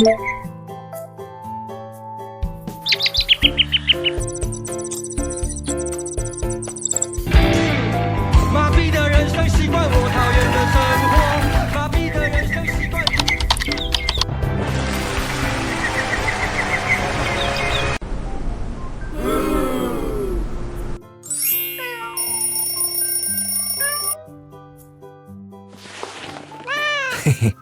麻痹的人生习惯，我讨厌的生活。麻痹的人生习惯。嘿嘿。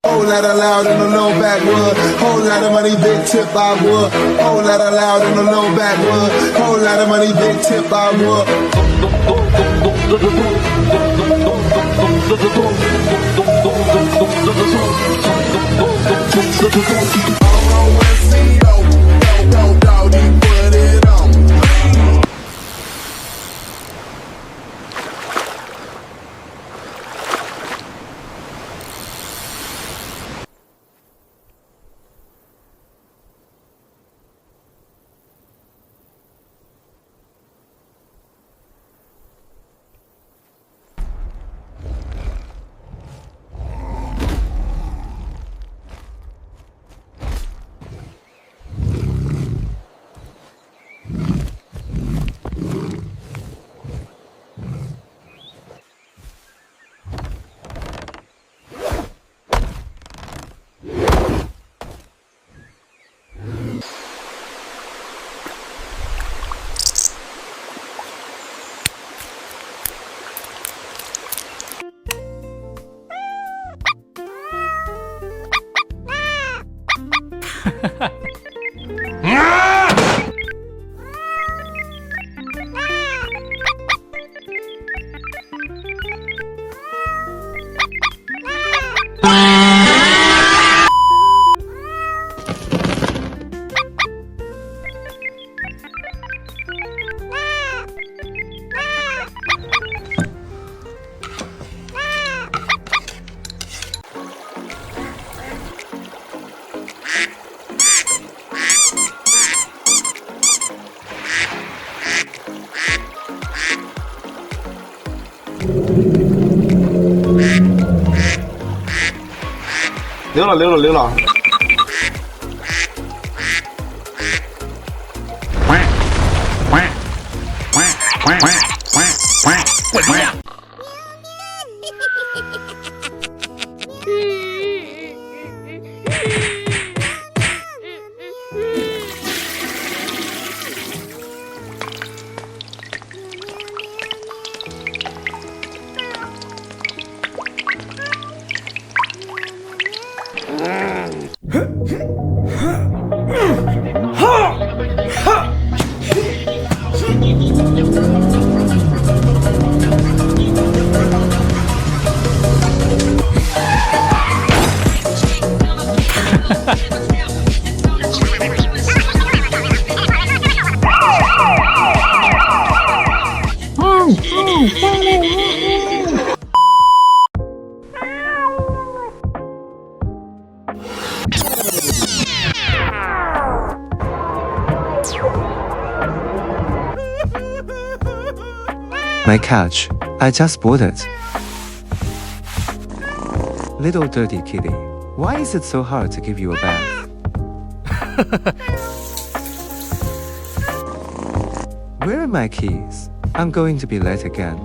Whole lot of loud in the low backwood. Whole lot of money, big tip I would. Whole lot of loud in the low backwood. Whole lot of money, big tip I would. Put it on. 溜了溜了溜了。滚出去！ My couch, I just bought it. Little dirty kitty, why is it so hard to give you a bath? Where are my keys? I'm going to be late again.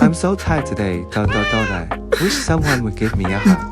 I'm so tired today. I wish someone would give me a hug.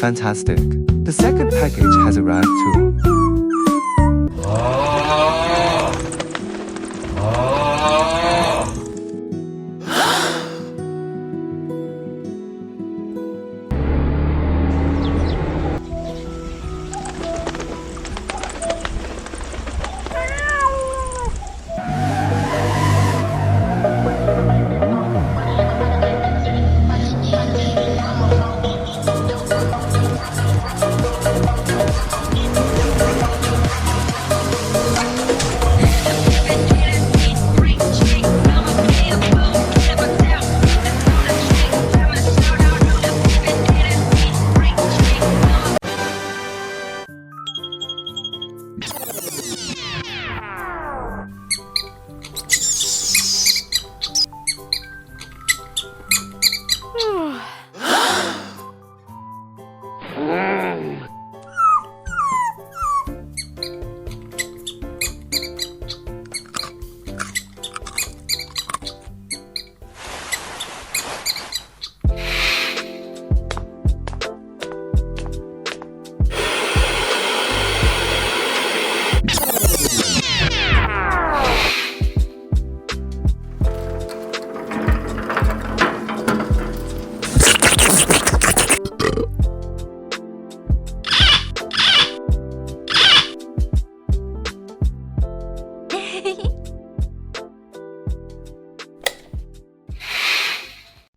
Fantastic. The second package has arrived too.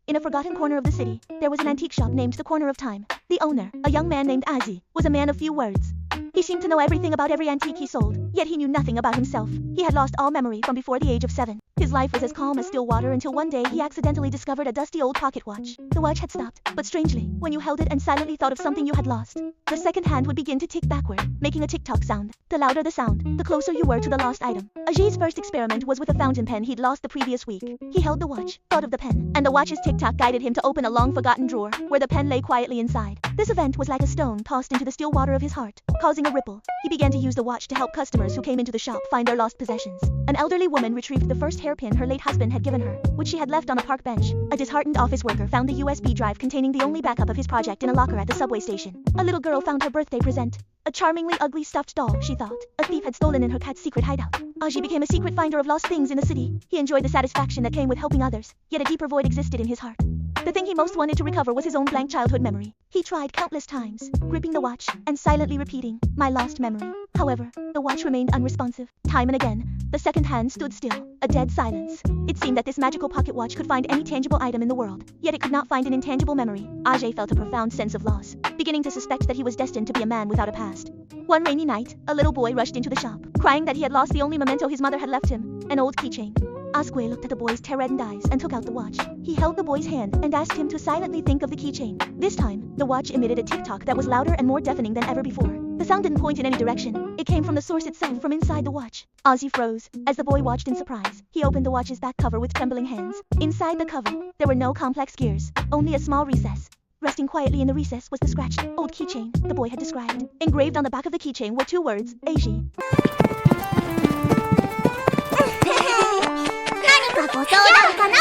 In a forgotten corner of the city, there was an antique shop named the Corner of Time. The owner, a young man named Azzy, was a man of few words. He seemed to know everything about every antique he sold, yet he knew nothing about himself. He had lost all memory from before the age of 7. His life was as calm as still water until one day he accidentally discovered a dusty old pocket watch. The watch had stopped, but strangely, when you held it and silently thought of something you had lost, the second hand would begin to tick backward, making a tick-tock sound. The louder the sound, the closer you were to the lost item. Ajay's first experiment was with a fountain pen he'd lost the previous week. He held the watch, thought of the pen, and the watch's tick-tock guided him to open a long-forgotten drawer, where the pen lay quietly inside. This event was like a stone tossed into the still water of his heart, causing a ripple. He began to use the watch to help customers who came into the shop find their lost possessions. An elderly woman retrieved the first hairpin her late husband had given her, which she had left on a park bench. A disheartened office worker found the USB drive containing the only backup of his project in a locker at the subway station. A little girl found her birthday present. A charmingly ugly stuffed doll, she thought. A thief had stolen in her cat's secret hideout. Ajay became a secret finder of lost things in the city. He enjoyed the satisfaction that came with helping others, yet a deeper void existed in his heart. The thing he most wanted to recover was his own blank childhood memory. He tried countless times, gripping the watch and silently repeating, "My lost memory." However, the watch remained unresponsive. Time and again, the second hand stood still, a dead silence. It seemed that this magical pocket watch could find any tangible item in the world, yet it could not find an intangible memory. Ajay felt a profound sense of loss, beginning to suspect that he was destined to be a man without a past. One rainy night, a little boy rushed into the shop, crying that he had lost the only memento his mother had left him, an old keychain. Asque looked at the boy's tear-reddened eyes and took out the watch. He held the boy's hand and asked him to silently think of the keychain. This time, the watch emitted a tick-tock that was louder and more deafening than ever before. The sound didn't point in any direction. It came from the source itself, from inside the watch. Ozzy froze as the boy watched in surprise. He opened the watch's back cover with trembling hands. Inside the cover, there were no complex gears, only a small recess, Resting quietly in the recess was the scratched, old keychain the boy had described. Engraved on the back of the keychain were 2 words, AIGC. 何かご相談かな？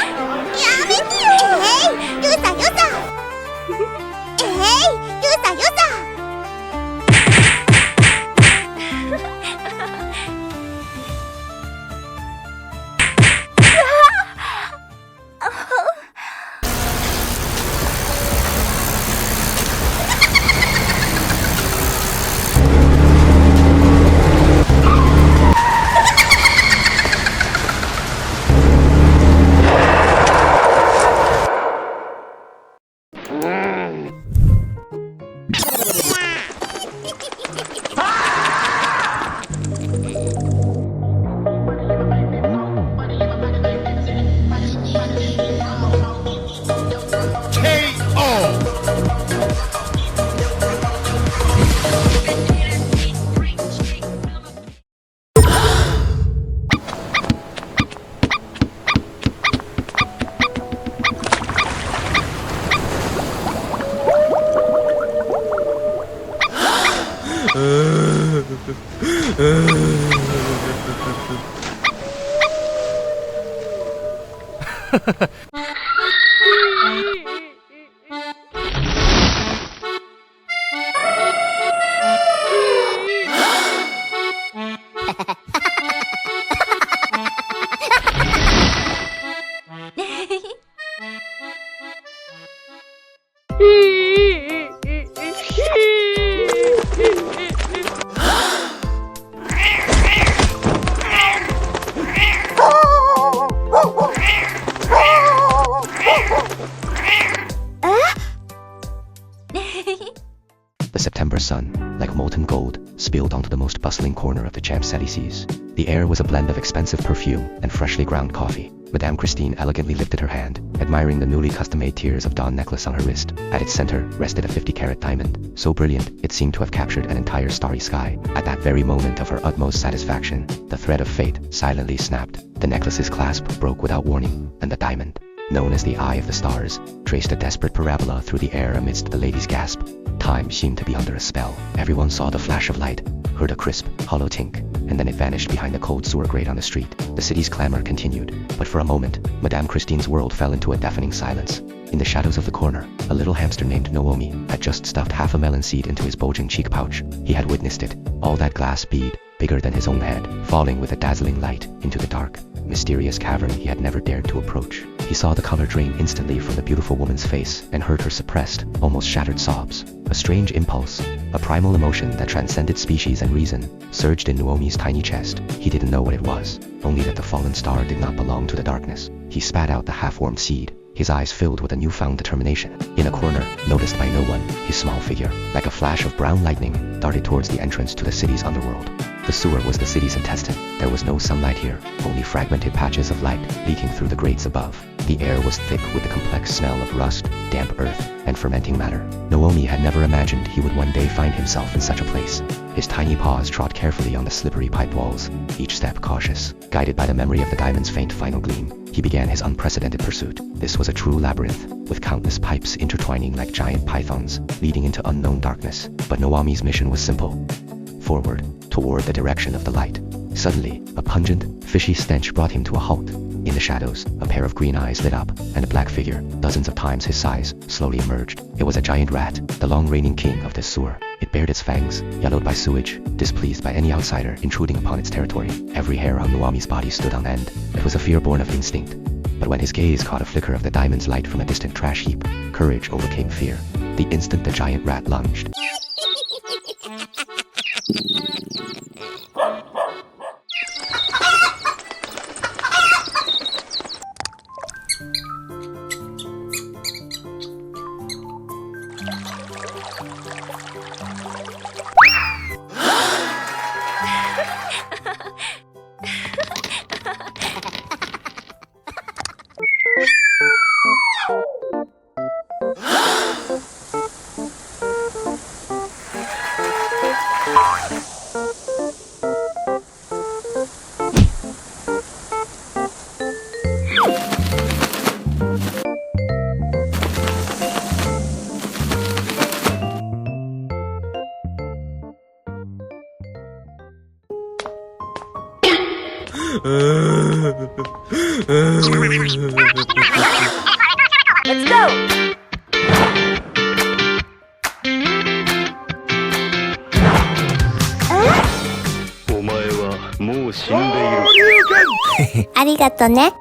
やめてよ。ゆさゆさ。ゆさゆさ。The September sun, like molten gold, spilled onto the most bustling corner of the Champs-Élysées. The air was a blend of expensive perfume and freshly ground coffee. Madame Christine elegantly lifted her hand, admiring the newly custom-made tiers of dawn necklace on her wrist. At its center rested a 50-carat diamond, so brilliant it seemed to have captured an entire starry sky. At that very moment of her utmost satisfaction, the thread of fate silently snapped. The necklace's clasp broke without warning, and the diamond, known as the Eye of the Stars, traced a desperate parabola through the air amidst the lady's gasp. Time seemed to be under a spell. Everyone saw the flash of light, heard a crisp, hollow tink, and then it vanished behind the cold sewer grate on the street. The city's clamor continued, but for a moment, Madame Christine's world fell into a deafening silence. In the shadows of the corner, a little hamster named Naomi had just stuffed half a melon seed into his bulging cheek pouch. He had witnessed it, all that glass bead, bigger than his own head, falling with a dazzling light into the dark, mysterious cavern he had never dared to approach. He saw the color drain instantly from the beautiful woman's face and heard her suppressed, almost shattered sobs. A strange impulse, a primal emotion that transcended species and reason, surged in Naomi's tiny chest. He didn't know what it was, only that the fallen star did not belong to the darkness. He spat out the half-warmed seed, his eyes filled with a newfound determination. In a corner, noticed by no one, his small figure, like a flash of brown lightning, darted towards the entrance to the city's underworld. The sewer was the city's intestine. There was no sunlight here, only fragmented patches of light leaking through the grates above. The air was thick with the complex smell of rust, damp earth, and fermenting matter. Naomi had never imagined he would one day find himself in such a place. His tiny paws trod carefully on the slippery pipe walls, each step cautious. Guided by the memory of the diamond's faint final gleam, he began his unprecedented pursuit. This was a true labyrinth, with countless pipes intertwining like giant pythons, leading into unknown darkness. But Naomi's mission was simple. Forward, toward the direction of the light. Suddenly, a pungent, fishy stench brought him to a halt. In the shadows, a pair of green eyes lit up, and a black figure, dozens of times his size, slowly emerged. It was a giant rat, the long-reigning king of this sewer. It bared its fangs, yellowed by sewage, displeased by any outsider intruding upon its territory. Every hair on Naomi's body stood on end. It was a fear born of instinct. But when his gaze caught a flicker of the diamond's light from a distant trash heap, courage overcame fear. The instant the giant rat lunged, Let's go! お前はもう死んでいる。ありがとね。